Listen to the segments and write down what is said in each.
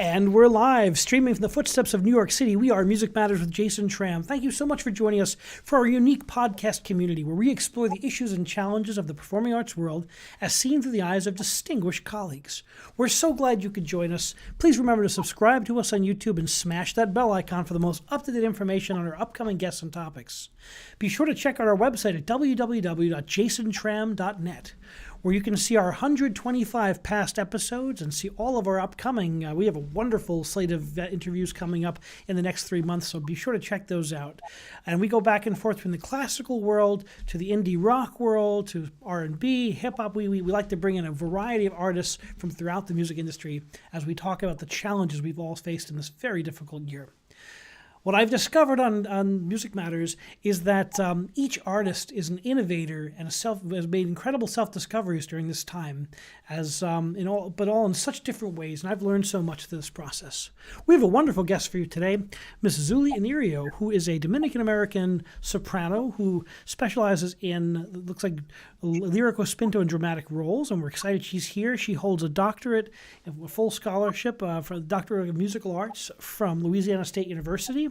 And we're live, streaming from the footsteps of New York City. We are Music Matters with Jason Tramm. Thank you so much for joining us for our unique podcast community where we explore the issues and challenges of the performing arts world as seen through the eyes of distinguished colleagues. We're so glad you could join us. Please remember to subscribe to us on YouTube and smash that bell icon for the most up-to-date information on our upcoming guests and topics. Be sure to check out our website at www.jasontram.net, where you can see our 125 past episodes and see all of our upcoming. We have a wonderful slate of interviews coming up in the next 3 months, so be sure to check those out. And we go back and forth from the classical world to the indie rock world to R&B, hip-hop. We like to bring in a variety of artists from throughout the music industry as we talk about the challenges we've all faced in this very difficult year. What I've discovered on Music Matters is that each artist is an innovator and has made incredible self-discoveries during this time, but all in such different ways, and I've learned so much through this process. We have a wonderful guest for you today, Miss Zuly Inirio, who is a Dominican-American soprano who specializes in, looks like, lyrico, spinto, and dramatic roles, and we're excited she's here. She holds a doctorate, a full scholarship for the Doctorate of Musical Arts from Louisiana State University.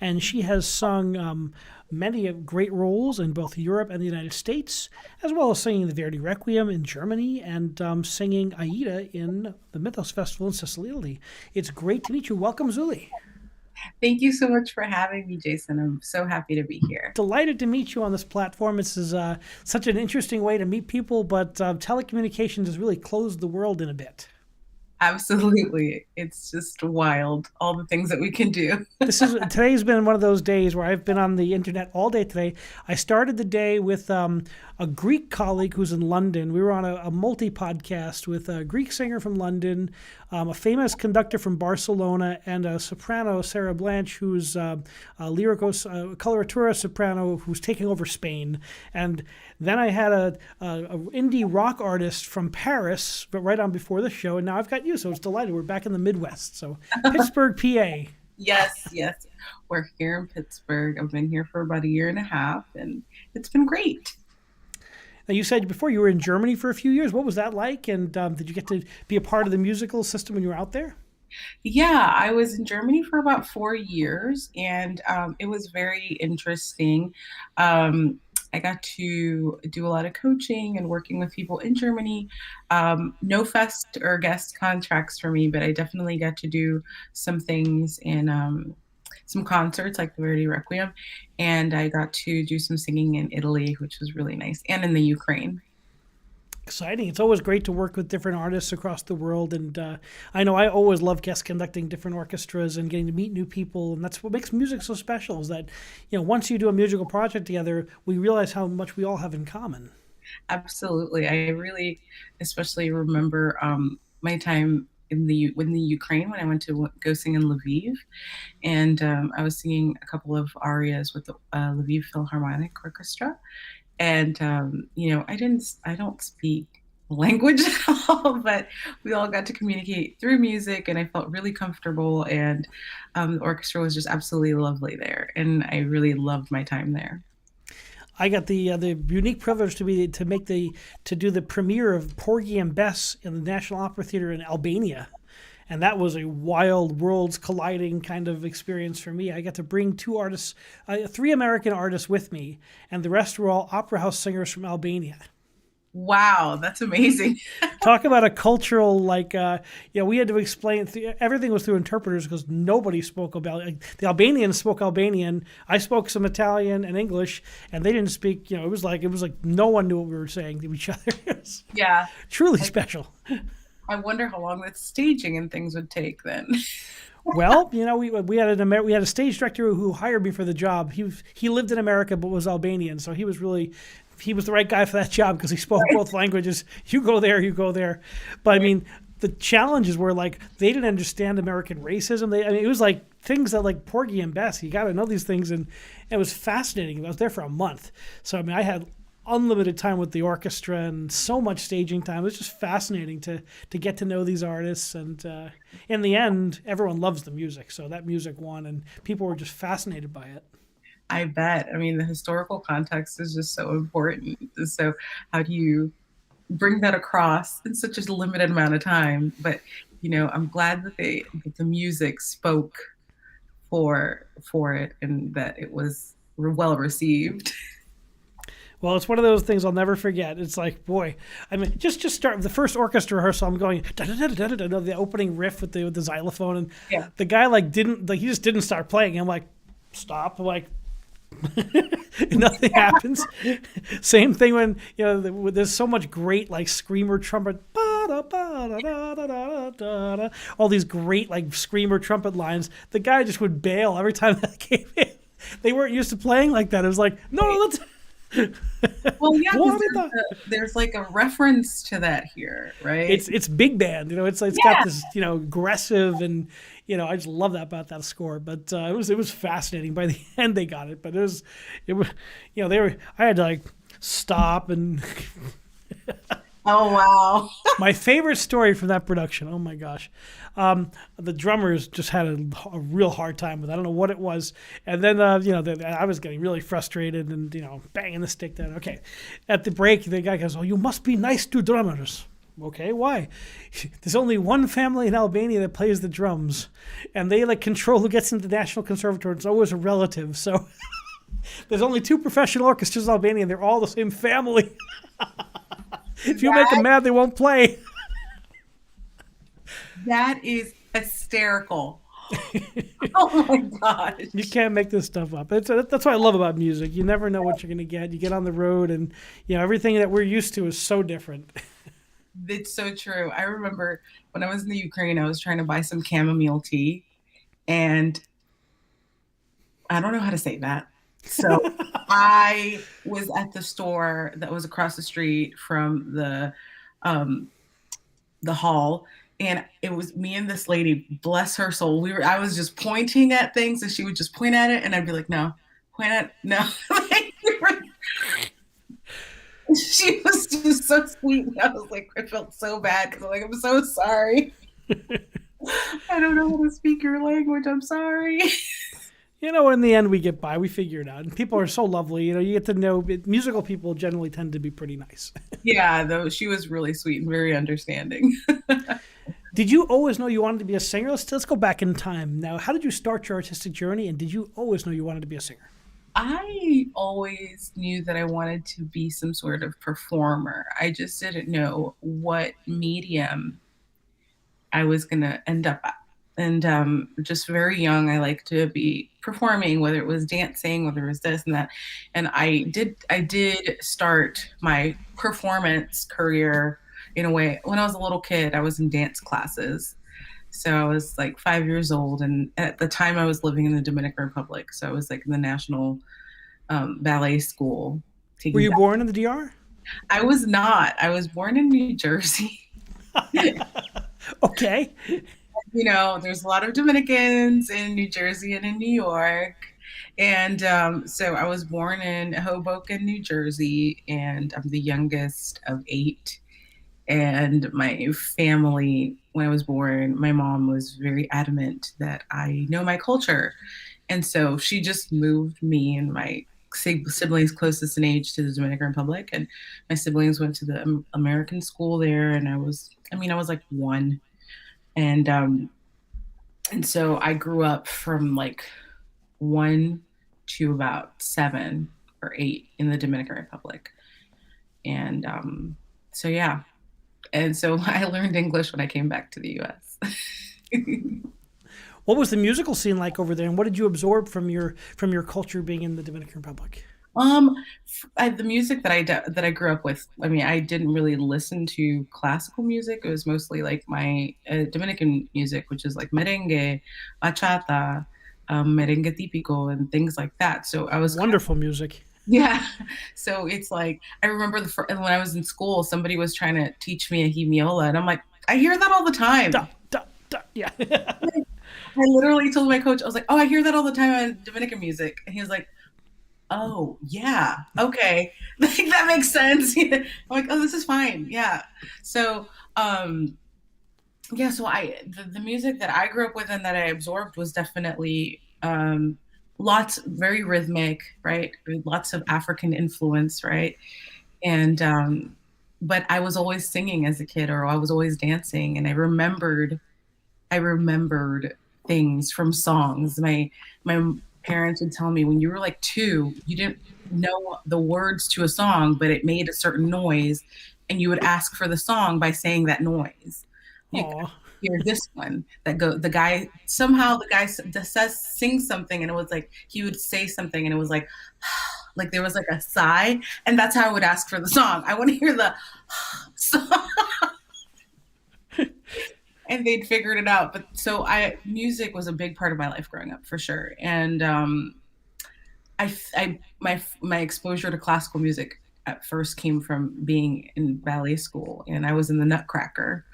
And she has sung many great roles in both Europe and the United States, as well as singing the Verdi Requiem in Germany and singing Aida in the Mythos Festival in Sicily, Italy. It's great to meet you. Welcome, Zuly. Thank you so much for having me, Jason. I'm so happy to be here. Delighted to meet you on this platform. This is such an interesting way to meet people, but telecommunications has really closed the world in a bit. Absolutely. It's just wild, all the things that we can do. Today's been one of those days where I've been on the internet all day today. I started the day with a Greek colleague who's in London. We were on a multi-podcast with a Greek singer from London, a famous conductor from Barcelona, and a soprano, Sarah Blanche, who's a coloratura soprano who's taking over Spain. And then I had a indie rock artist from Paris, but right on before the show, and now I've got you, so it's delighted. We're back in the Midwest, so Pittsburgh, PA. Yes. We're here in Pittsburgh. I've been here for about a year and a half, and it's been great. Now, you said before you were in Germany for a few years. What was that like? And did you get to be a part of the musical system when you were out there? Yeah, I was in Germany for about 4 years, and it was very interesting. I got to do a lot of coaching and working with people in Germany. No fest or guest contracts for me, but I definitely got to do some things in some concerts like the Verdi Requiem, and I got to do some singing in Italy, which was really nice, and in the Ukraine. Exciting. It's always great to work with different artists across the world. And I know I always love guest conducting different orchestras and getting to meet new people. And that's what makes music so special is that, once you do a musical project together, we realize how much we all have in common. Absolutely. I really especially remember my time in the Ukraine when I went to go sing in Lviv. And I was singing a couple of arias with the Lviv Philharmonic Orchestra. And I don't speak language at all, but we all got to communicate through music, and I felt really comfortable. And the orchestra was just absolutely lovely there, and I really loved my time there. I got the unique privilege to do the premiere of Porgy and Bess in the National Opera Theater in Albania. And that was a wild, worlds colliding kind of experience for me. I got to bring three American artists with me, and the rest were all opera house singers from Albania. Wow, that's amazing. Talk about a cultural, we had to explain, everything was through interpreters because nobody spoke about, the Albanians spoke Albanian, I spoke some Italian and English, and they didn't speak, it was like no one knew what we were saying to each other. Yeah. Truly special. I wonder how long that staging and things would take then. Well, we had a stage director who hired me for the job. He lived in America but was Albanian, so he was the right guy for that job because he spoke both languages. You go there. But I mean, the challenges were they didn't understand American racism. It was like things that like Porgy and Bess. You got to know these things, and it was fascinating. I was there for a month, so I had unlimited time with the orchestra and so much staging time. It was just fascinating to get to know these artists. And in the end, everyone loves the music. So that music won, and people were just fascinated by it. I bet. The historical context is just so important. So how do you bring that across in such a limited amount of time? But I'm glad that the music spoke for it and that it was well received. Well, it's one of those things I'll never forget. It's like, boy, I mean, just start the first orchestra rehearsal. I'm going the opening riff with the xylophone, and Yeah. the guy like didn't like he just didn't start playing. I'm like, stop. I'm like, nothing happens. Same thing when there's so much great like screamer trumpet, all these great like screamer trumpet lines. The guy just would bail every time that came in. They weren't used to playing like that. It was like, no, let's. Well, yeah, 'cause What is that? there's like a reference to that here, right? It's big band, it's got Yeah. this aggressive, and I just love that about that score. But it was fascinating. By the end, they got it, but it was they were I had to like stop and Oh wow. my favorite story from that production. Oh my gosh, the drummers just had a real hard time with it. I don't know what it was, and then I was getting really frustrated and banging the stick down. Okay, at the break, the guy goes, "Oh, you must be nice to drummers." Okay, why? There's only one family in Albania that plays the drums, and they like control who gets into the National Conservatory. It's always a relative, so. There's only two professional orchestras in Albania, and they're all the same family. If you make them mad, they won't play. That is hysterical. Oh my gosh. You can't make this stuff up. That's what I love about music. You never know what you're going to get. You get on the road, and everything that we're used to is so different. It's so true. I remember when I was in the Ukraine, I was trying to buy some chamomile tea, and I don't know how to say that. So I was at the store that was across the street from the hall, and it was me and this lady, bless her soul. I was just pointing at things, and she would just point at it, and I'd be like, no, point at no. She was just so sweet. I was like, I felt so bad because I'm so sorry. I don't know how to speak your language. I'm sorry. In the end, we get by. We figure it out. And people are so lovely. You get to know musical people generally tend to be pretty nice. Yeah, though she was really sweet and very understanding. Did you always know you wanted to be a singer? Let's go back in time. Now, how did you start your artistic journey, and did you always know you wanted to be a singer? I always knew that I wanted to be some sort of performer. I just didn't know what medium I was going to end up at. And just very young, I like to be performing, whether it was dancing, whether it was this and that. And I did start my performance career in a way when I was a little kid. I was in dance classes. So I was like 5 years old, and at the time I was living in the Dominican Republic. So I was like in the National Ballet School. Were you born in the DR? I was not. I was born in New Jersey. Okay. There's a lot of Dominicans in New Jersey and in New York. And so I was born in Hoboken, New Jersey, and I'm the youngest of 8. And my family, when I was born, my mom was very adamant that I know my culture. And so she just moved me and my siblings closest in age to the Dominican Republic. And my siblings went to the American school there. And I was like 1. And so I grew up from like 1 to about 7 or 8 in the Dominican Republic. And so, yeah. And so I learned English when I came back to the US. What was the musical scene like over there, and what did you absorb from your culture being in the Dominican Republic? The music that I grew up with. I didn't really listen to classical music. It was mostly like my Dominican music, which is like merengue, bachata, merengue típico, and things like that. So I was Wonderful music. yeah. So it's like I remember when I was in school, somebody was trying to teach me a hemiola, and I'm like, I hear that all the time. Da, da, da. Yeah. I literally told my coach, I was like, oh, I hear that all the time on Dominican music, and he was like, oh yeah, okay. Like that makes sense. I'm like, oh, this is fine. Yeah. So so the music that I grew up with and that I absorbed was definitely lots, very rhythmic, right? Lots of African influence, right? And but I was always singing as a kid, or I was always dancing. And I remembered I remembered things from songs. My parents would tell me when you were like 2, you didn't know the words to a song, but it made a certain noise, and you would ask for the song by saying that noise. You Aw. hear this one that go the guy somehow the guy that says sings something, and it was like he would say something and it was like there was like a sigh, and that's how I would ask for the song. I want to hear the song, and they'd figured it out. But so I music was a big part of my life growing up for sure. And my exposure to classical music at first came from being in ballet school, and I was in the Nutcracker.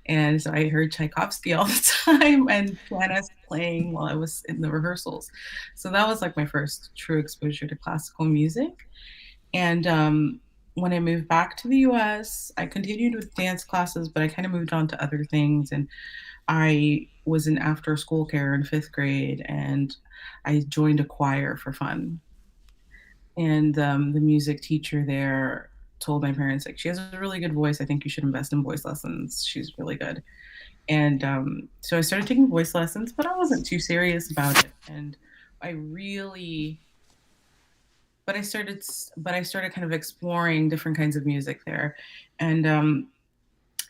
And so I heard Tchaikovsky all the time and pianist playing while I was in the rehearsals. So that was like my first true exposure to classical music. And when I moved back to the US, I continued with dance classes, but I kind of moved on to other things. And I was in after school care in 5th grade, and I joined a choir for fun. And the music teacher there told my parents, like, she has a really good voice. I think you should invest in voice lessons. She's really good. And so I started taking voice lessons, but I wasn't too serious about it. And I really, but I started kind of exploring different kinds of music there. And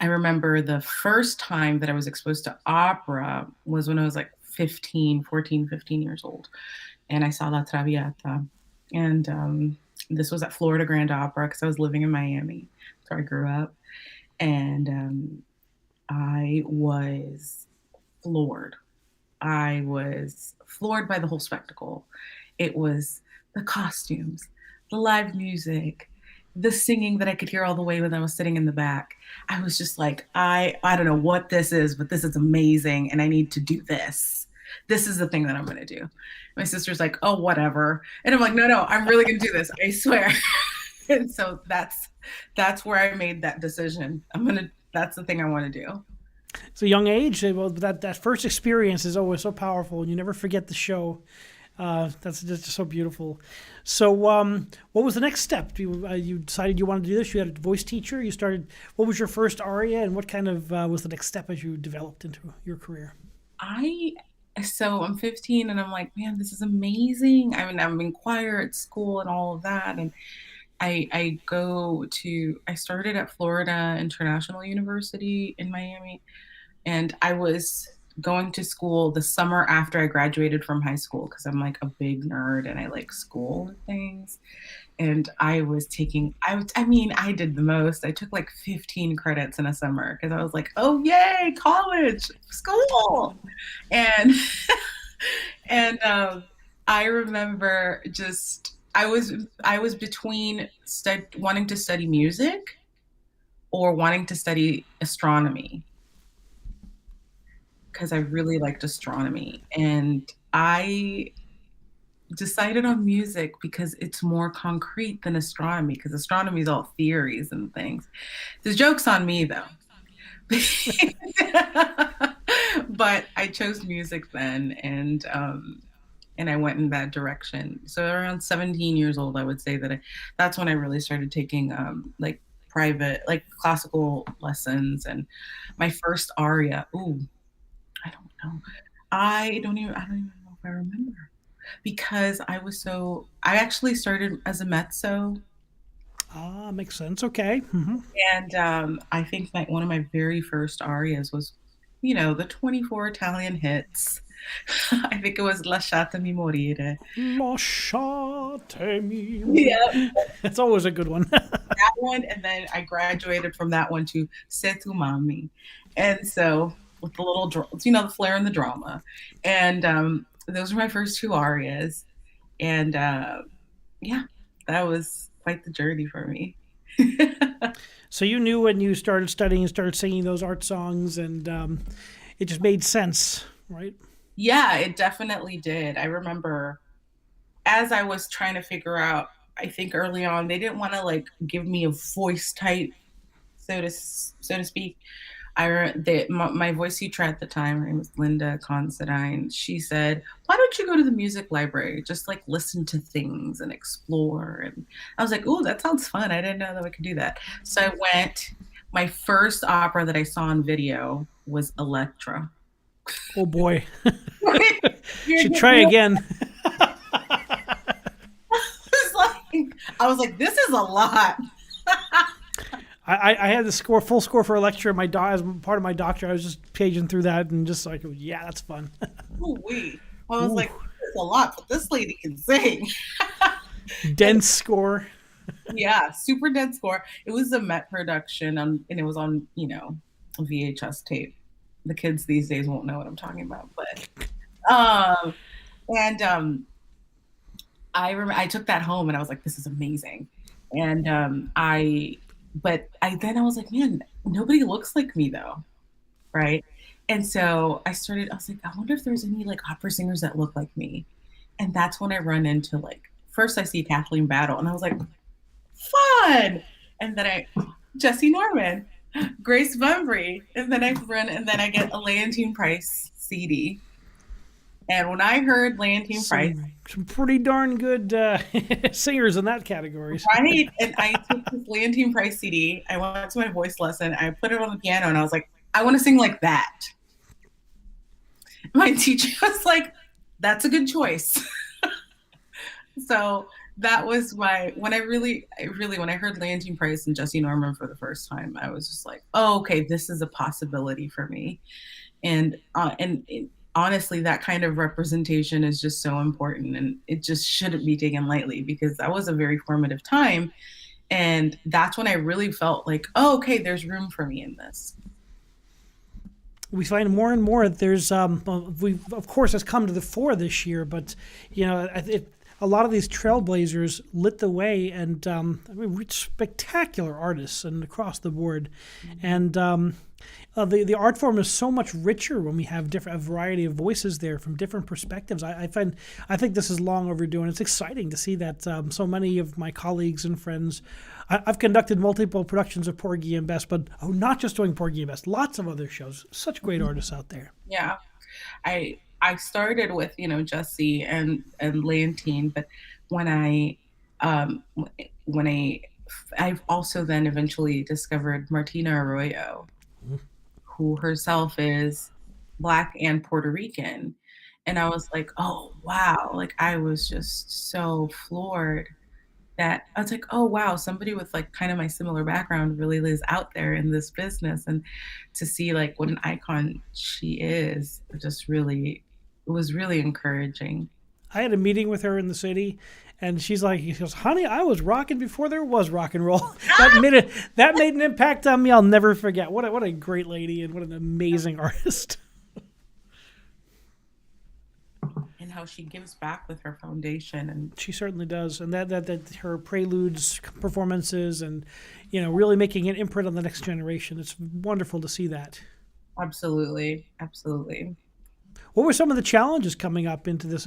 I remember the first time that I was exposed to opera was when I was like 15 years old. And I saw La Traviata. And this was at Florida Grand Opera because I was living in Miami. That's where I grew up. And I was floored. I was floored by the whole spectacle. It was the costumes, the live music, the singing that I could hear all the way when I was sitting in the back. I was just like, I don't know what this is, but this is amazing, and I need to do this. This is the thing that I'm going to do. My sister's like, oh, whatever. And I'm like, no, I'm really going to do this. I swear. And so that's where I made that decision. That's the thing I want to do. It's a young age. Well, that first experience is always so powerful, and you never forget the show. That's just so beautiful. So, what was the next step? You decided you wanted to do this. You had a voice teacher. You started. What was your first aria, and what kind of was the next step as you developed into your career? So I'm 15, and I'm like, man, this is amazing. I mean, I'm in choir at school and all of that, and I started at Florida International University in Miami, and I was going to school the summer after I graduated from high school because I'm like a big nerd and I like school and things. And I mean, I did the most. I took like 15 credits in a summer because I was like, oh, yay, college, school. And, and I remember I was between wanting to study music or wanting to study astronomy because I really liked astronomy. And I decided on music because it's more concrete than astronomy, because astronomy is all theories and things. The joke's on me, though. But I chose music then, and I went in that direction. So around 17 years old, I would say that's when I really started taking like private, like classical lessons. And my first aria, ooh, I don't know. I don't even know if I remember because I actually started as a mezzo. Ah, makes sense. Okay. Hmm. And I think one of my very first arias was, the 24 Italian hits. I think it was Lasciatemi morire. Lasciatemi. Yeah, It's always a good one. that one. And then I graduated from that one to Se tu mammi. And so with the little, the flair and the drama. And those were my first 2 arias. And yeah, that was quite the journey for me. So you knew when you started studying and started singing those art songs, and it just made sense, right? Yeah, it definitely did. I remember as I was trying to figure out, I think early on, they didn't want to like give me a voice type, so to speak. My voice teacher at the time, her name was Linda Considine. She said, "Why don't you go to the music library? Just like listen to things and explore." And I was like, "Ooh, that sounds fun. I didn't know that we could do that." So I went. My first opera that I saw on video was Electra, Oh boy. You're Should getting try real. again. I was like, this is a lot. I had the score, full score for a lecture. My as part of my doctor, I was just paging through that and just like, yeah, that's fun. Ooh, wee. I was Ooh, like, this is a lot, but this lady can sing. And dense score. yeah, super dead score. It was a Met production, and it was on, VHS tape. The kids these days won't know what I'm talking about, but um, and I took that home and I was like, this is amazing. And but I was like, man, nobody looks like me though, right? And so I was like, I wonder if there's any like opera singers that look like me. And that's when I run into like, first I see Kathleen Battle, and I was like, fun. And then Jesse Norman, Grace Bumbry, and then I get a Leontine Price CD. And when I heard Leontine Price, Some pretty darn good singers in that categories. right, and I took this Leontine Price CD, I went to my voice lesson, I put it on the piano, and I was like, I want to sing like that. My teacher was like, that's a good choice. So that was when when I heard Leontine Price and Jesse Norman for the first time, I was just like, oh, okay, this is a possibility for me. And honestly, that kind of representation is just so important, and it just shouldn't be taken lightly, because that was a very formative time, and that's when I really felt like, oh, okay, there's room for me in this. We find more and more there's we of course has come to the fore this year, but a lot of these trailblazers lit the way, and I mean, we're spectacular artists and across the board, and the art form is so much richer when we have a variety of voices there from different perspectives. I think this is long overdue, and it's exciting to see that so many of my colleagues and friends. I've conducted multiple productions of Porgy and Bess, but not just doing Porgy and Bess, lots of other shows. Such great artists out there. Yeah, I started with Jesse and Leontine, but when um when I've also then eventually discovered Martina Arroyo, who herself is Black and Puerto Rican. And I was like, oh, wow. Like, I was just so floored that I was like, oh, wow, somebody with like kind of my similar background really is out there in this business. And to see like what an icon she is, it was really encouraging. I had a meeting with her in the city, and she goes, "Honey, I was rocking before there was rock and roll." That made an impact on me. I'll never forget. What a great lady, and what an amazing artist. And how she gives back with her foundation. And She certainly does, and that her preludes performances, and really making an imprint on the next generation. It's wonderful to see that. absolutely, absolutely. What were some of the challenges coming up into this,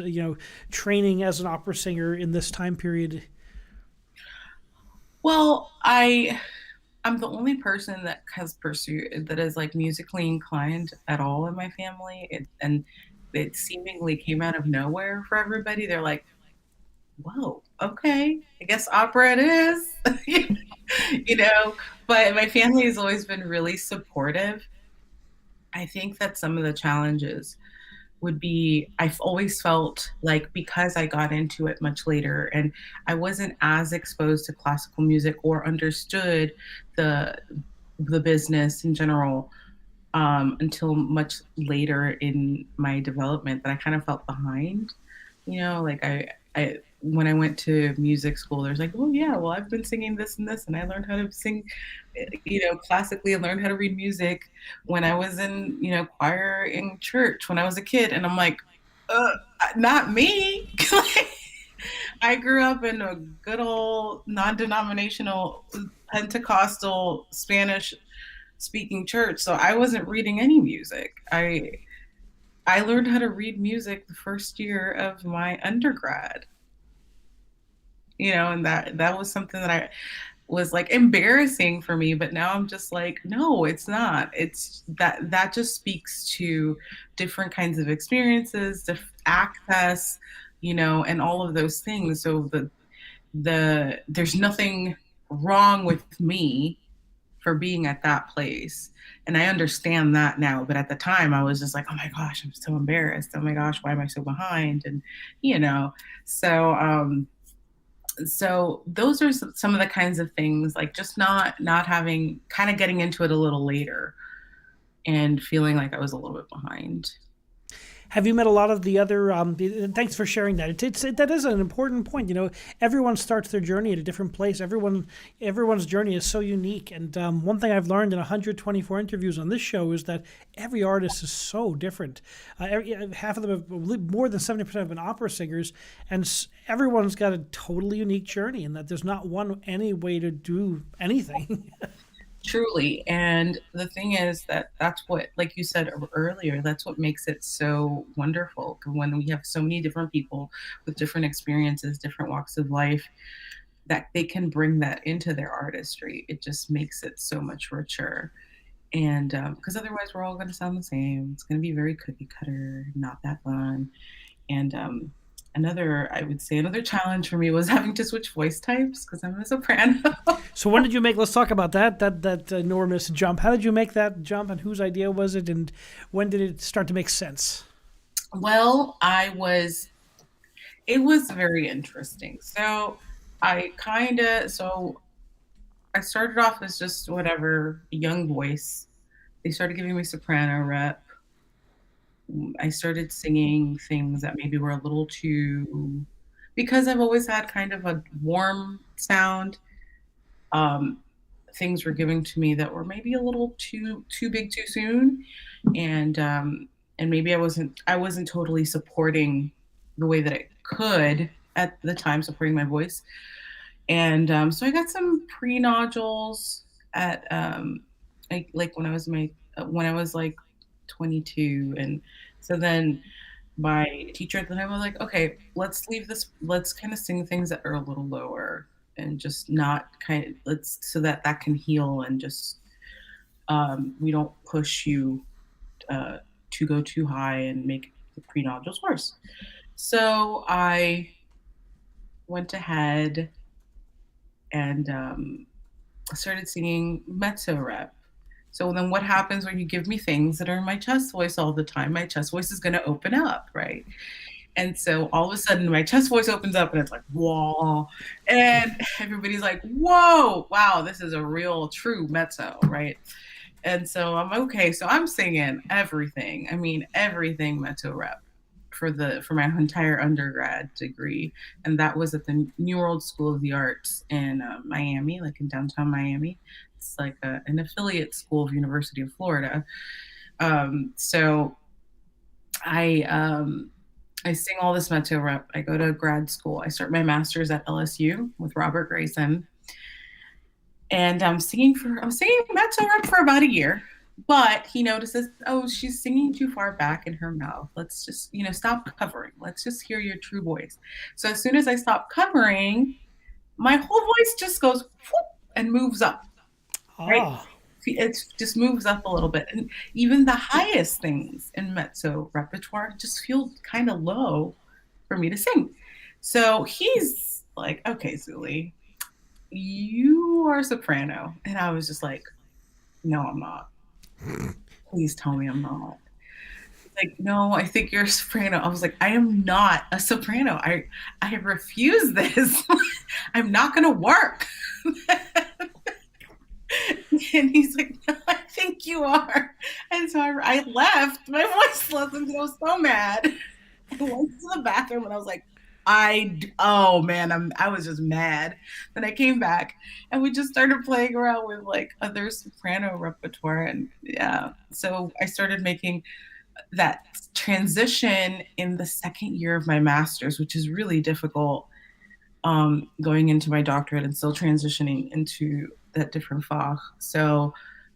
training as an opera singer in this time period? Well, I'm the only person that has pursued that is like musically inclined at all in my family. And it seemingly came out of nowhere for everybody. They're like, whoa, okay, I guess opera it is. you know, but my family has always been really supportive. I think that some of the challenges would be, I've always felt like, because I got into it much later and I wasn't as exposed to classical music or understood the the business in general, until much later in my development, that I kind of felt behind. Like I when I went to music school, there's like, oh yeah, well I've been singing this and this, and I learned how to sing, classically, and learned how to read music when I was in, choir in church when I was a kid, and I'm like, uh, not me. I grew up in a good old non-denominational Pentecostal Spanish speaking church, so I wasn't reading any music. I learned how to read music the first year of my undergrad, and that was something that I was like embarrassing for me, but now I'm just like, no, it's not. It's that just speaks to different kinds of experiences, access, and all of those things. So there's nothing wrong with me for being at that place. And I understand that now, but at the time I was just like, oh my gosh, I'm so embarrassed. Oh my gosh, why am I so behind? And you know, so so those are some of the kinds of things, like just not having, kind of getting into it a little later and feeling like I was a little bit behind. Have you met a lot of the other? Thanks for sharing that. That is an important point. You know, everyone starts their journey at a different place. Everyone's journey is so unique. And one thing I've learned in 124 interviews on this show is that every artist is so different. Half of them, more than 70% have been opera singers, and everyone's got a totally unique journey. And that there's not one any way to do anything. Truly. And the thing is that that's what, like you said earlier, that's what makes it so wonderful. When we have so many different people with different experiences, different walks of life, that they can bring that into their artistry, it just makes it so much richer. And because otherwise, we're all going to sound the same. It's going to be very cookie cutter, not that fun. And I would say, another challenge for me was having to switch voice types because I'm a soprano. So when did you make? Let's talk about that enormous jump. How did you make that jump, and whose idea was it, and when did it start to make sense? Well, it was very interesting. So I started off as just whatever, a young voice. They started giving me soprano rep. I started singing things that maybe were a little too, because I've always had kind of a warm sound. Um, Things were given to me that were maybe a little too big too soon, and maybe I wasn't totally supporting the way that I could at the time, supporting my voice. And so I got some pre nodules at like when I was like 22. And so then my teacher at the time was like, okay, let's leave this, let's kind of sing things that are a little lower, and just not kind of, let's, so that that can heal, and just we don't push you uh, to go too high and make the pre nodules worse. So I went ahead and started singing mezzo rep. So then what happens when you give me things that are in my chest voice all the time? My chest voice is going to open up, right? And so all of a sudden my chest voice opens up and it's like, whoa. And everybody's like, whoa, wow, this is a real true mezzo, right? And so I'm okay. So I'm singing everything. I mean, everything mezzo rep for my entire undergrad degree, and that was at the New World School of the Arts in Miami, like in downtown Miami. It's like an affiliate school of University of Florida. So I sing all this mezzo rep. I go to grad school. I start my master's at LSU with Robert Grayson, and I'm singing mezzo rep for about a year. But he notices, oh, she's singing too far back in her mouth. Let's just, stop covering. Let's just hear your true voice. So as soon as I stop covering, my whole voice just goes whoop, and moves up, right? Ah, It just moves up a little bit. And even the highest things in mezzo repertoire just feel kind of low for me to sing. So he's like, okay, Zuly, you are a soprano. And I was just like, no, I'm not. Please tell me I'm not. Like, no, I think you're a soprano. I was like, I am not a soprano. I refuse this. I'm not gonna work. And he's like, no, I think you are. And so I left. My voice left, I was so mad. I went to the bathroom and I was like, oh man, I was just mad. Then I came back and we just started playing around with like other soprano repertoire. And yeah, so I started making that transition in the second year of my master's, which is really difficult, going into my doctorate and still transitioning into that different fach. So,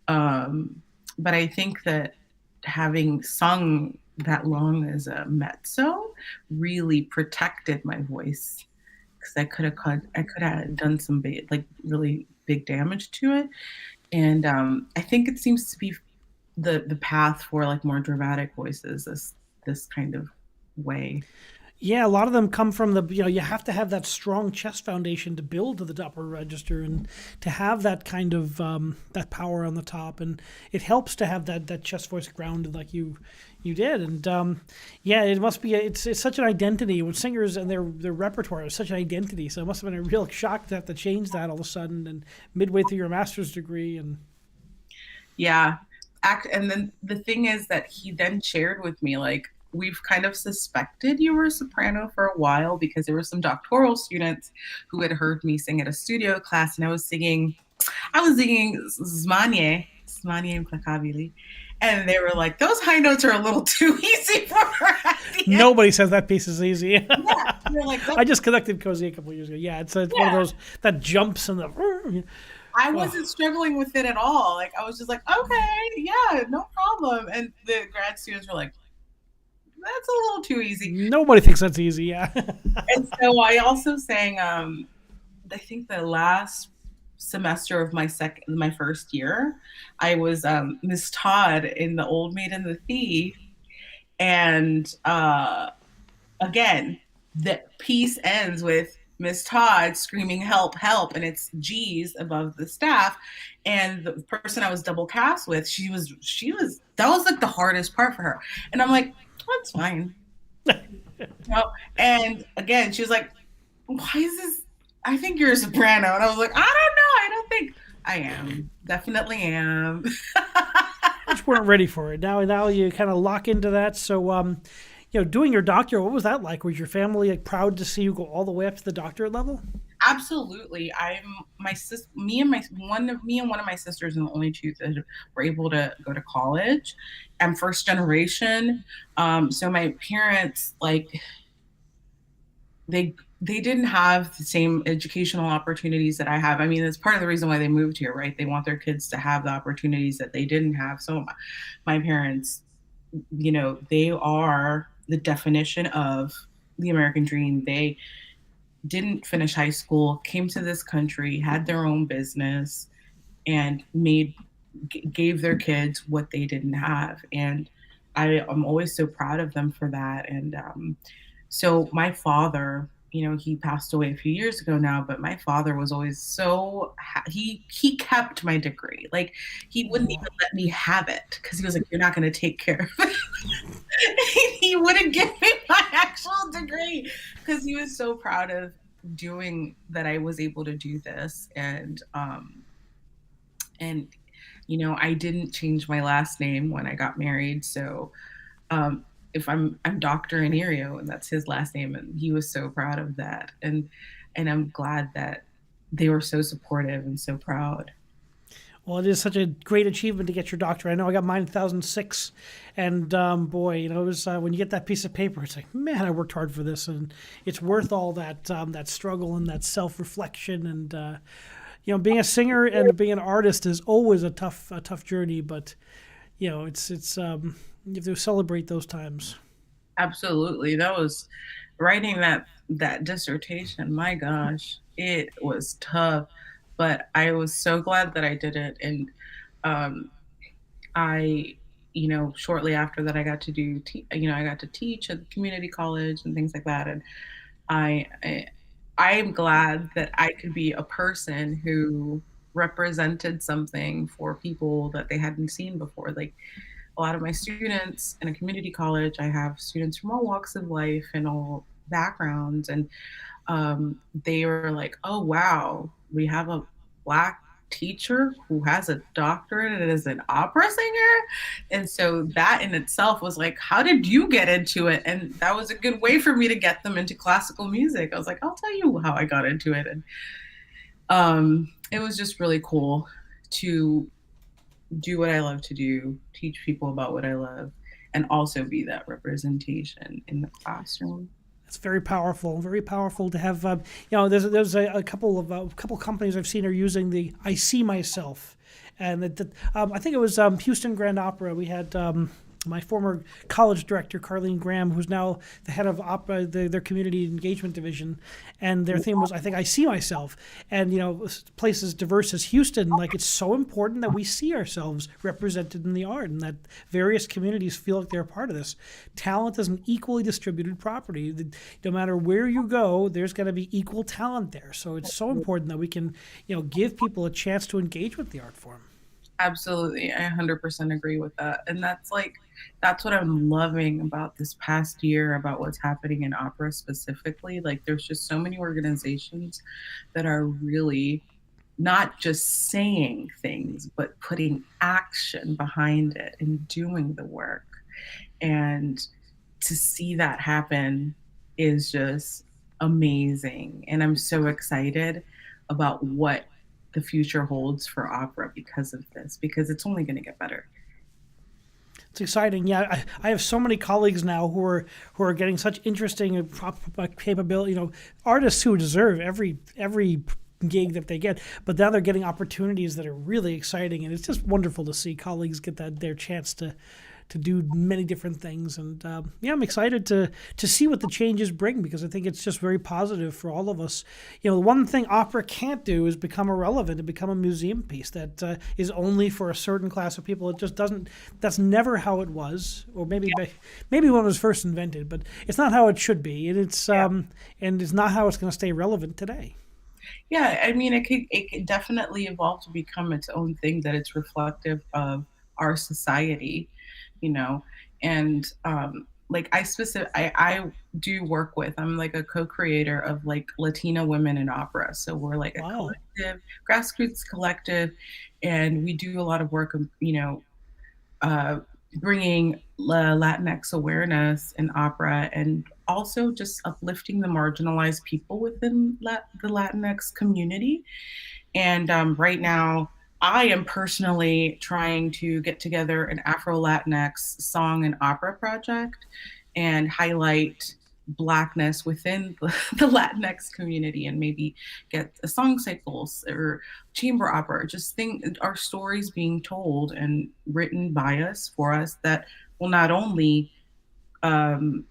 but I think that having sung that long as a mezzo really protected my voice, because I could have done some big, like really big damage to it. And I think it seems to be the path for like more dramatic voices, this kind of way. Yeah, a lot of them come from the, you have to have that strong chest foundation to build to the upper register and to have that kind of that power on the top, and it helps to have that chest voice grounded like you did, and yeah, it must be it's such an identity when singers and their repertoire is such an identity, so it must have been a real shock to have to change that all of a sudden and midway through your master's degree and. Yeah. And then the thing is that he then shared with me, like, we've kind of suspected you were a soprano for a while because there were some doctoral students who had heard me sing at a studio class, and I was singing Zmanie Implacabili. And they were like, those high notes are a little too easy for her. Nobody says that piece is easy. Yeah, you're like, I just conducted Cozy a couple of years ago. Yeah, it's one of those that jumps and the. I wasn't struggling with it at all. Like, I was just like, okay, yeah, no problem. And the grad students were like, that's a little too easy. Nobody thinks that's easy, yeah. And so I also sang, I think the last semester of my first year, I was Miss Todd in The Old Maid and the Thief. And again, the piece ends with Miss Todd screaming, help, help, and it's G's above the staff. And the person I was double cast with, that was like the hardest part for her. And I'm like, that's fine. And again, she was like, why is this? I think you're a soprano. And I was like, I don't know. I don't think I am. Definitely am. Just weren't ready for it. Now you kind of lock into that. So, doing your doctorate, what was that like? Was your family like proud to see you go all the way up to the doctorate level? Absolutely. Me and one of my sisters are the only two that were able to go to college. I'm first generation. So my parents, like, they didn't have the same educational opportunities that I have. I mean, that's part of the reason why they moved here, right? They want their kids to have the opportunities that they didn't have. So my parents, they are the definition of the American dream. They didn't finish high school, came to this country, had their own business, and gave their kids what they didn't have. And I'm always so proud of them for that. And so my father, he passed away a few years ago now, but my father was always so, he kept my degree. Like, he wouldn't even let me have it because he was like, you're not going to take care of it. He wouldn't give me my actual degree because he was so proud of doing that. I was able to do this. And I didn't change my last name when I got married. So, if I'm Dr. Inirio, and that's his last name, and he was so proud of that, and I'm glad that they were so supportive and so proud. Well, it is such a great achievement to get your doctorate. I know I got mine in 2006, and boy, it was when you get that piece of paper, it's like, man, I worked hard for this, and it's worth all that that struggle and that self-reflection, and being a singer and being an artist is always a tough journey, but it's you have to celebrate those times. Absolutely. That was writing that dissertation. My gosh, it was tough, but I was so glad that I did it. And I, shortly after that, I got to I got to teach at the community college and things like that. And I am glad that I could be a person who represented something for people that they hadn't seen before. Like, a lot of my students in a community college, I have students from all walks of life and all backgrounds, and they were like, oh wow, we have a Black teacher who has a doctorate and is an opera singer. And so that in itself was like, how did you get into it? And that was a good way for me to get them into classical music. I was like, I'll tell you how I got into it. And it was just really cool to do what I love to do, teach people about what I love, and also be that representation in the classroom. It's very powerful to have. There's a couple companies I've seen are using the "I see myself," and I think it was Houston Grand Opera. We had my former college director, Carlene Graham, who's now the head of opera, their community engagement division, and their theme was, "I think I see myself." And places diverse as Houston, like it's so important that we see ourselves represented in the art, and that various communities feel like they're a part of this. Talent is an equally distributed property. No matter where you go, there's going to be equal talent there. So it's so important that we can, give people a chance to engage with the art form. Absolutely. I 100% agree with that. And that's what I'm loving about this past year, about what's happening in opera specifically. Like, there's just so many organizations that are really not just saying things, but putting action behind it and doing the work. And to see that happen is just amazing. And I'm so excited about what the future holds for opera because of this, because it's only going to get better. It's exciting. Yeah, I have so many colleagues now who are getting such interesting capability. Artists who deserve every gig that they get, but now they're getting opportunities that are really exciting, and it's just wonderful to see colleagues get their chance to do many different things. And I'm excited to see what the changes bring, because I think it's just very positive for all of us. The one thing opera can't do is become irrelevant and become a museum piece that is only for a certain class of people. It just doesn't. That's never how it was, or maybe when it was first invented, but it's not how it should be, and it's not how it's going to stay relevant today. Yeah, I mean, it could definitely evolve to become its own thing, that it's reflective of our society, you know. And like, I do work with, I'm like a co-creator of like Latina Women in Opera. So we're like a Wow. collective, grassroots collective, and we do a lot of work of, uh, bringing Latinx awareness in opera, and also just uplifting the marginalized people within the Latinx community. And right now, I am personally trying to get together an Afro Latinx song and opera project and highlight Blackness within the Latinx community, and maybe get a song cycles or chamber opera, just think our stories being told and written by us, for us, that will not only um,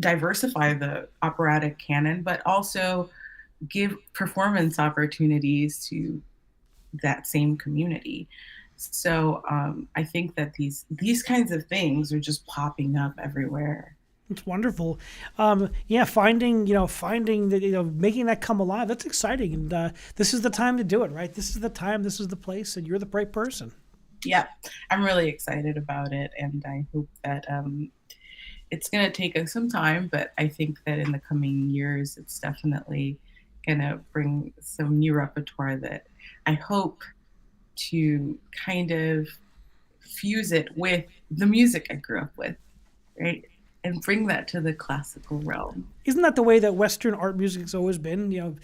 diversify the operatic canon, but also give performance opportunities to that same community. So I think that these kinds of things are just popping up everywhere. It's wonderful. Finding that, making that come alive. That's exciting. And this is the time to do it, right? This is the time, this is the place, and you're the right person. Yeah, I'm really excited about it, and I hope that it's going to take us some time, but I think that in the coming years, it's definitely going to bring some new repertoire that I hope to kind of fuse it with the music I grew up with, right? And bring that to the classical realm. Isn't that the way that Western art music has always been? You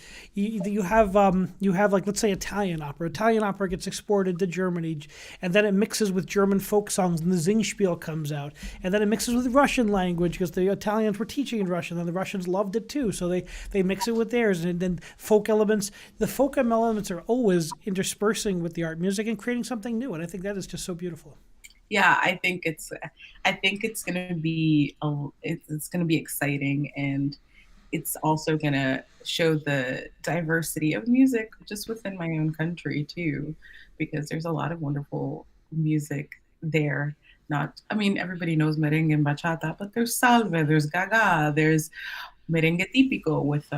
have like, let's say, Italian opera. Italian opera gets exported to Germany, and then it mixes with German folk songs, and the Singspiel comes out, and then it mixes with Russian language because the Italians were teaching in Russian, and the Russians loved it too, so they mix it with theirs, and then folk elements. The folk elements are always interspersing with the art music and creating something new, and I think that is just so beautiful. Yeah, I think it's gonna be it's gonna be exciting, and it's also gonna show the diversity of music just within my own country too, because there's a lot of wonderful music there. Not, I mean, everybody knows merengue and bachata, but there's salve, there's gaga, there's merengue típico with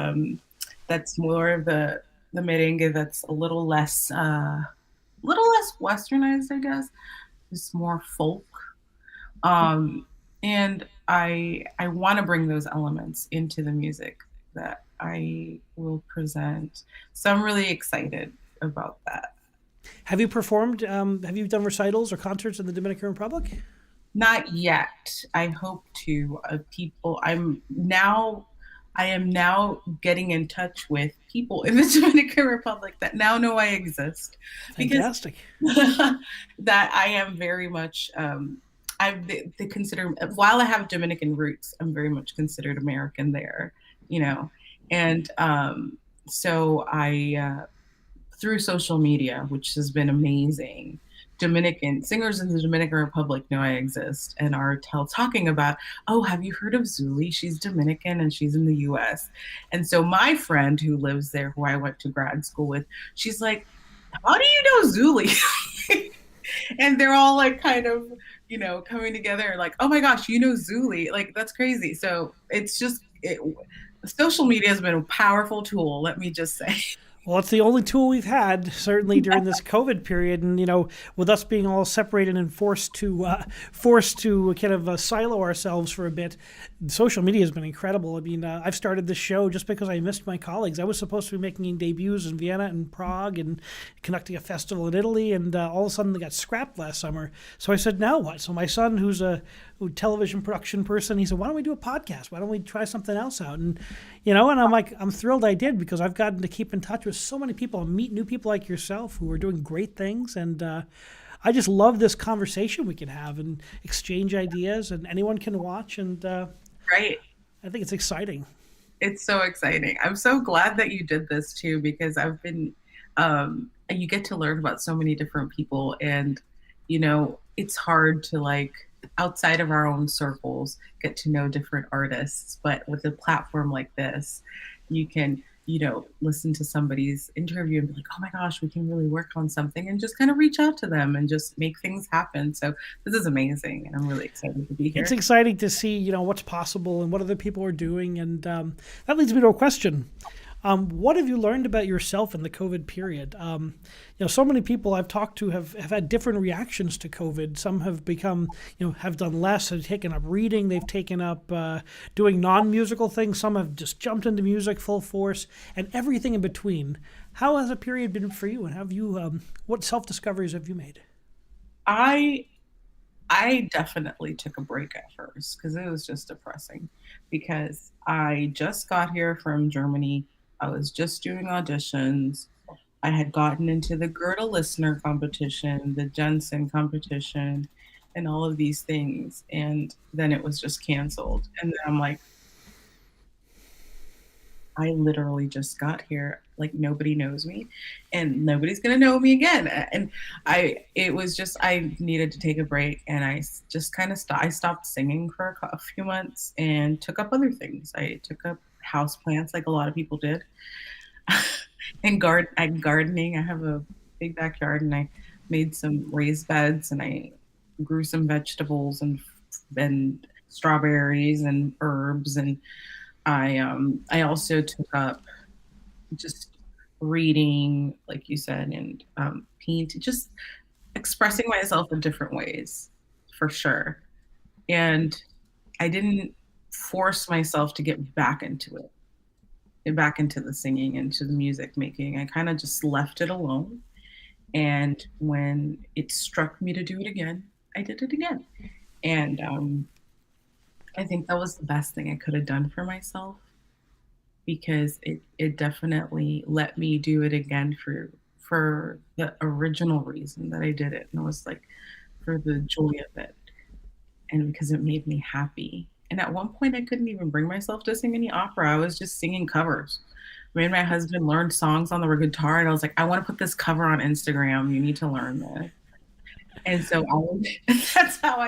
that's more of the merengue that's a little less westernized, I guess. It's more folk. And I want to bring those elements into the music that I will present. So I'm really excited about that. Have you performed? Have you done recitals or concerts in the Dominican Republic? Not yet. I hope to. I am now getting in touch with people in the Dominican Republic that now know I exist, because Fantastic. that I am very much. They consider, while I have Dominican roots, I'm very much considered American there, you know, and so I through social media, which has been amazing, Dominican singers in the Dominican Republic know I exist and are talking about, oh, have you heard of Zuly? She's Dominican and she's in the US. And so my friend who lives there, who I went to grad school with, she's like, how do you know Zuly? And they're all like kind of, coming together like, oh my gosh, you know Zuly. Like, that's crazy. So it's just, social media has been a powerful tool, let me just say. Well, it's the only tool we've had, certainly during this COVID period, and with us being all separated and forced to kind of silo ourselves for a bit, social media has been incredible. I mean, I've started this show just because I missed my colleagues. I was supposed to be making debuts in Vienna and Prague and conducting a festival in Italy, and all of a sudden they got scrapped last summer. So I said, now what? So my son, who's a television production person, he said, why don't we do a podcast? Why don't we try something else out? And and I'm like, I'm thrilled I did, because I've gotten to keep in touch with so many people and meet new people like yourself who are doing great things. And I just love this conversation we can have and exchange ideas, and anyone can watch. And Right. I think it's exciting. It's so exciting. I'm so glad that you did this too, because you get to learn about so many different people, and, it's hard to, like, outside of our own circles, get to know different artists. But with a platform like this, you can, listen to somebody's interview and be like, oh my gosh, we can really work on something, and just kind of reach out to them and just make things happen. So this is amazing, and I'm really excited to be here. It's exciting to see, what's possible and what other people are doing. And that leads me to a question. What have you learned about yourself in the COVID period? So many people I've talked to have had different reactions to COVID. Some have become, have done less, have taken up reading, they've taken up doing non-musical things. Some have just jumped into music full force, and everything in between. How has a period been for you, and have you, what self-discoveries have you made? I I definitely took a break at first because it was just depressing. Because I just got here from Germany. I was just doing auditions. I had gotten into the Gerda Listener competition, the Jensen competition, and all of these things. And then it was just canceled. And then I'm like, I literally just got here. Like, nobody knows me and nobody's going to know me again. And it was just, I needed to take a break, and just kind of I stopped singing for a few months and took up other things. I took up house plants like a lot of people did. And gardening. I have a big backyard, and I made some raised beds, and I grew some vegetables and strawberries and herbs. And I also took up just reading, like you said, and paint, just expressing myself in different ways, for sure. And I didn't force myself to get back into it, get back into the singing, into the music making. I kind of just left it alone. And when it struck me to do it again, I did it again. And I think that was the best thing I could have done for myself, because it definitely let me do it again for the original reason that I did it. And it was like for the joy of it, and because it made me happy. And at one point I couldn't even bring myself to sing any opera. I was just singing covers. Me and my husband learned songs on the guitar, and I was like, I want to put this cover on Instagram. You need to learn this. And so that's how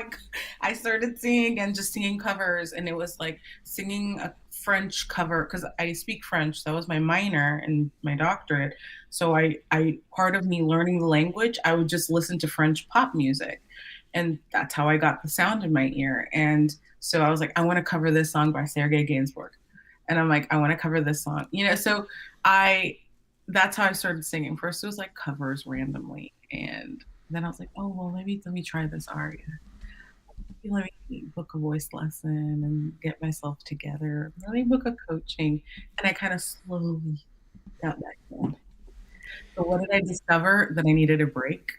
I started singing, and just singing covers. And it was like singing a French cover, because I speak French. That was my minor and my doctorate. So I part of me learning the language, I would just listen to French pop music. And that's how I got the sound in my ear. And so I was like, I want to cover this song by Sergei Gainsbourg. And I'm like, I want to cover this song. So that's how I started singing. First it was like covers randomly. And then I was like, oh, well, maybe let me try this aria. Let me book a voice lesson and get myself together. Let me book a coaching. And I kind of slowly got back in. So what did I discover? That I needed a break.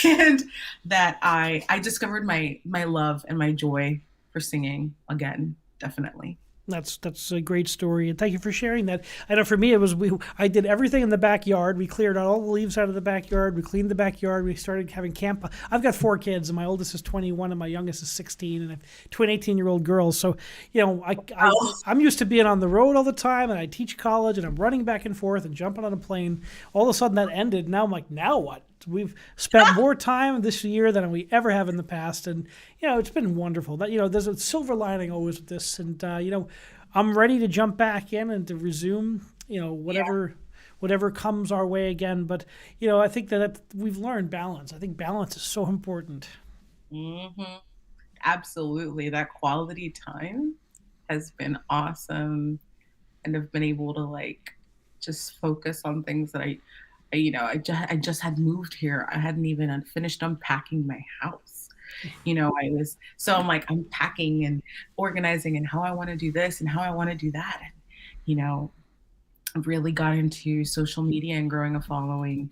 And that I discovered my love and my joy for singing again, definitely. That's a great story, and thank you for sharing that. I know for me, I did everything in the backyard. We cleared all the leaves out of the backyard. We cleaned the backyard. We started having camp. I've got 4 kids, and my oldest is 21, and my youngest is 16, and I have twin 18-year-old girls. So I'm used to being on the road all the time, and I teach college, and I'm running back and forth and jumping on a plane. All of a sudden that ended. Now I'm like, now what? We've spent more time this year than we ever have in the past, and it's been wonderful. That there's a silver lining always with this, and I'm ready to jump back in and to resume. Yeah. Whatever comes our way again. But I think that we've learned balance. I think balance is so important. Hmm. Absolutely. That quality time has been awesome. And I've been able to like just focus on things that I just had moved here. I hadn't even finished unpacking my house. I was so I'm like unpacking and organizing and how I want to do this and how I want to do that. And you know, I've really got into social media and growing a following.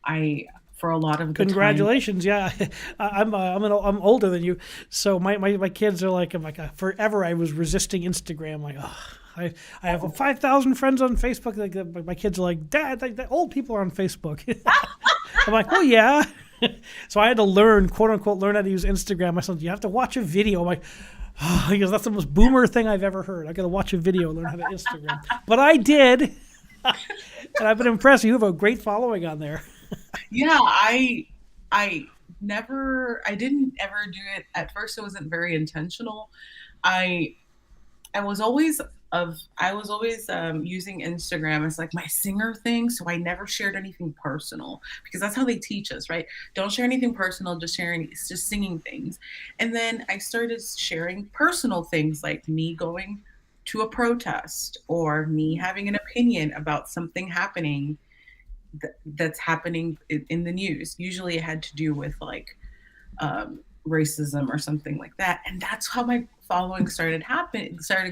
I for a lot of the time. Congratulations! Yeah, I'm older than you, so my kids are like I'm like forever. I was resisting Instagram. Like, oh, I have 5,000 friends on Facebook. Like my kids are like, Dad, like, the old people are on Facebook. I'm like, oh yeah. So I had to learn, quote unquote, learn how to use Instagram. I said, you have to watch a video. I'm like, oh, he goes, that's the most boomer thing I've ever heard. I got to watch a video, learn how to Instagram. But I did, and I've been impressed. You have a great following on there. Yeah, I didn't ever do it at first. It wasn't very intentional. I I was always I was always using Instagram as like my singer thing, so I never shared anything personal because that's how they teach us, right? Don't share anything personal, just singing things. And then I started sharing personal things like me going to a protest or me having an opinion about something happening that's happening in the news. Usually it had to do with like racism or something like that. And that's how my following started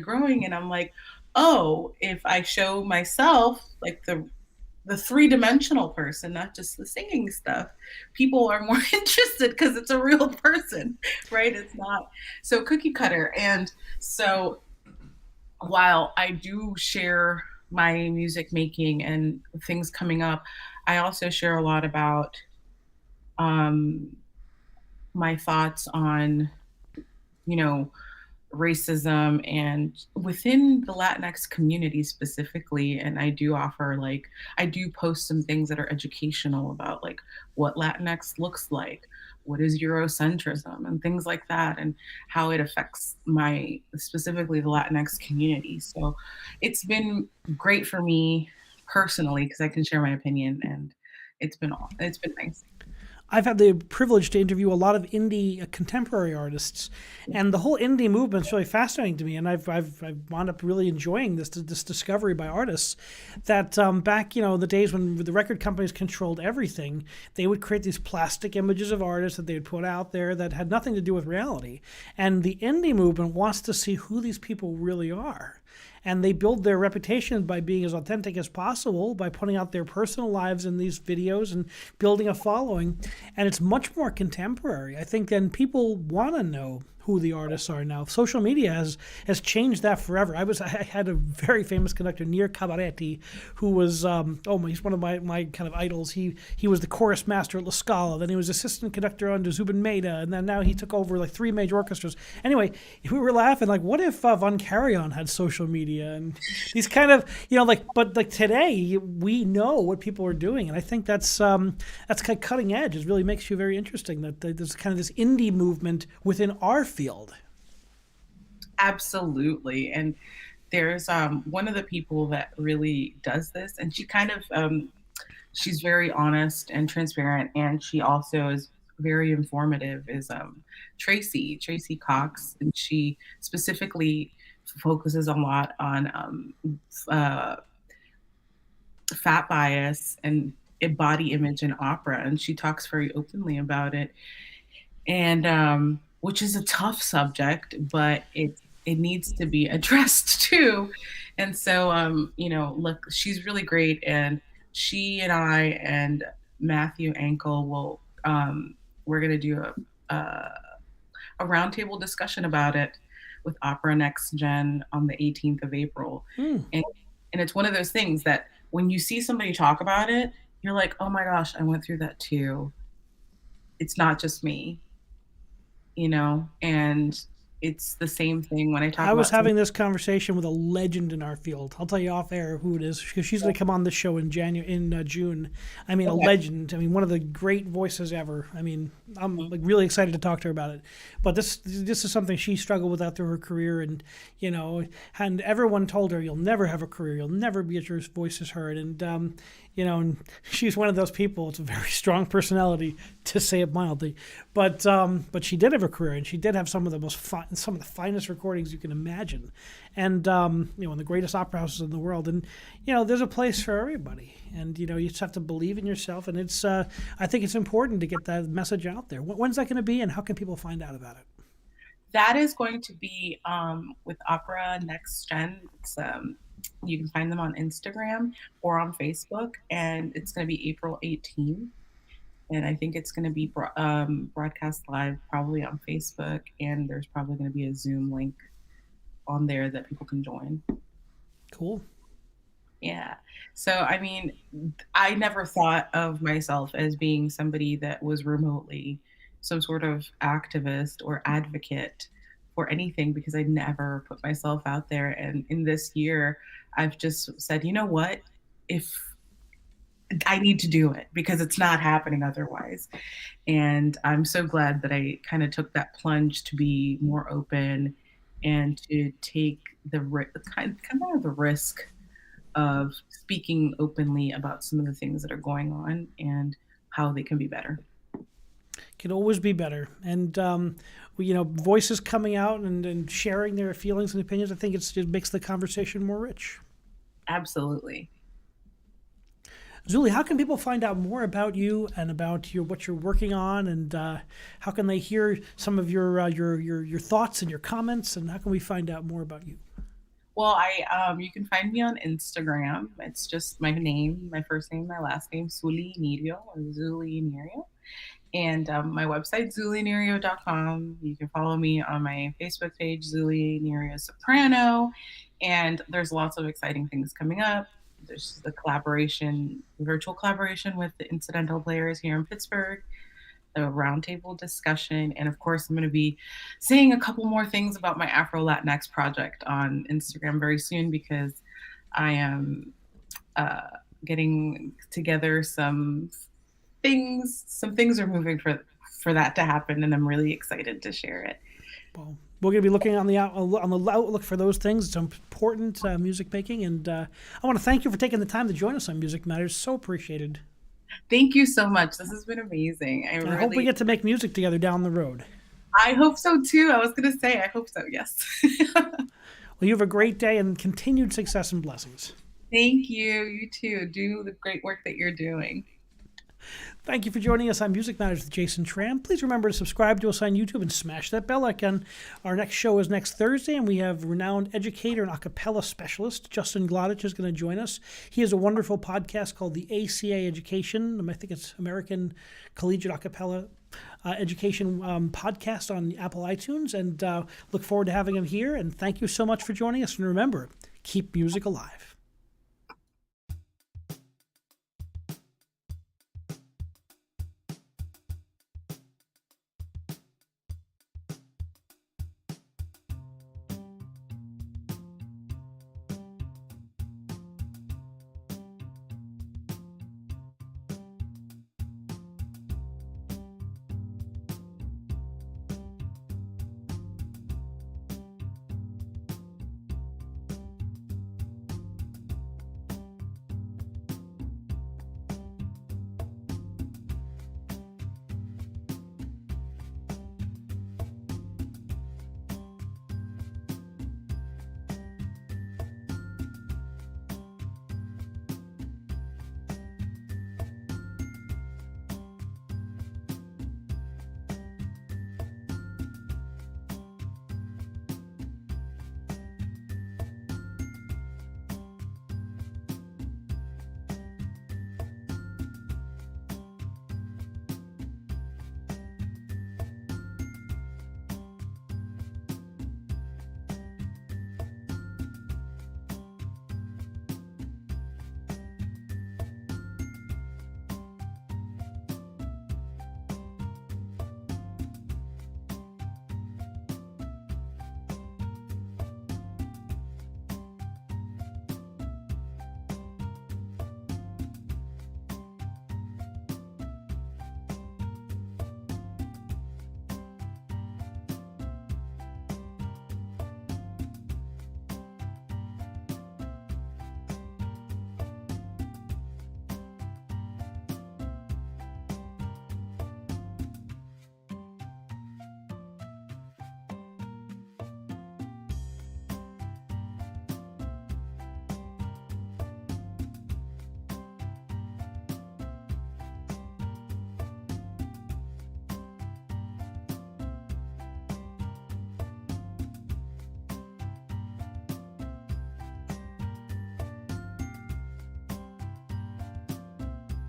growing. And I'm like, oh, if I show myself like the three-dimensional person, not just the singing stuff, people are more interested because it's a real person, right? It's not so cookie cutter. And so while I do share my music making and things coming up, I also share a lot about um, my thoughts on, you know, racism and within the Latinx community specifically. And I do post some things that are educational about like what Latinx looks like, what is Eurocentrism, and things like that, and how it affects specifically the Latinx community. So it's been great for me personally because I can share my opinion, and it's been nice. I've had the privilege to interview a lot of indie contemporary artists, and the whole indie movement's really fascinating to me. And I've wound up really enjoying this discovery by artists that back the days when the record companies controlled everything, they would create these plastic images of artists that they would put out there that had nothing to do with reality. And the indie movement wants to see who these people really are, and they build their reputation by being as authentic as possible by putting out their personal lives in these videos and building a following. And it's much more contemporary, I think. Then people want to know who the artists are now. Social media has changed that forever. I had a very famous conductor, Nir Cabaretti, who was he's one of my kind of idols. He was the chorus master at La Scala. Then he was assistant conductor under Zubin Mehta, and then now he took over like three major orchestras. Anyway, we were laughing like, what if Von Karajan had social media and these kind of but like today we know what people are doing, and I think that's kind of cutting edge. It really makes you very interesting that there's kind of this indie movement within our field. Absolutely. And there's one of the people that really does this, and she's very honest and transparent, and she also is very informative. Is Tracy Cox, and she specifically focuses a lot on uh, fat bias and body image in opera, and she talks very openly about it, and which is a tough subject, but it needs to be addressed too. And so, look, she's really great, and she and I and Matthew Ankle we're gonna do a roundtable discussion about it with Opera Next Gen on the 18th of April, Hmm. and it's one of those things that when you see somebody talk about it, you're like, oh my gosh, I went through that too. It's not just me, and it's the same thing when I talk I was about some. having this conversation with a legend in our field. I'll tell you off air who it is because she's going to come on the show in June. I mean, a Okay. legend. I mean, one of the great voices ever. I mean, I'm like really excited to talk to her about it. But this is something she struggled with out through her career, and and everyone told her, "You'll never have a career. You'll never be your voice is heard." And she's one of those people. It's a very strong personality, to say it mildly. But she did have a career, and she did have some of the finest recordings you can imagine, and in the greatest opera houses in the world. And there's a place for everybody, and you just have to believe in yourself. And it's I think it's important to get that message out there. When's that going to be, and how can people find out about it? That is going to be with Opera Next Gen. You can find them on Instagram or on Facebook, and it's going to be April 18th. And I think it's going to be broadcast live probably on Facebook, and there's probably going to be a Zoom link on there that people can join. Cool. Yeah. So, I mean, I never thought of myself as being somebody that was remotely some sort of activist or advocate for anything because I never put myself out there. And in this year, I've just said, you know what? If I need to do it because it's not happening otherwise. And I'm so glad that I kind of took that plunge to be more open and to take the kind of the risk of speaking openly about some of the things that are going on and how they can be better. Can always be better. And voices coming out and sharing their feelings and opinions, I think it makes the conversation more rich. Absolutely. Zuly, how can people find out more about you and about what you're working on, and how can they hear some of your thoughts and your comments, and how can we find out more about you? Well, you can find me on Instagram. It's just my name, my first name, my last name, Zuly Inirio or Zuly Inirio. And my website, zulyinirio.com. You can follow me on my Facebook page, Zuly Inirio Soprano. And there's lots of exciting things coming up. There's the virtual collaboration with the incidental players here in Pittsburgh, the roundtable discussion, and of course, I'm going to be saying a couple more things about my Afro Latinx project on Instagram very soon because I am getting together some things. Some things are moving for that to happen, and I'm really excited to share it. Well, we're going to be looking on the outlook for those things. It's important music making, and I want to thank you for taking the time to join us on Music Matters. So appreciated. Thank you so much. This has been amazing. I hope we get to make music together down the road. I hope so too. I was going to say, I hope so. Yes. Well, you have a great day and continued success and blessings. Thank you. You too. Do the great work that you're doing. Thank you for joining us on Music Matters with Jason Tramm. Please remember to subscribe to us on YouTube and smash that bell icon. Our next show is next Thursday, and we have renowned educator and a cappella specialist, Justin Glodich, is going to join us. He has a wonderful podcast called the ACA Education. I think it's American Collegiate Acapella Education podcast on Apple iTunes, and look forward to having him here. And thank you so much for joining us. And remember, keep music alive.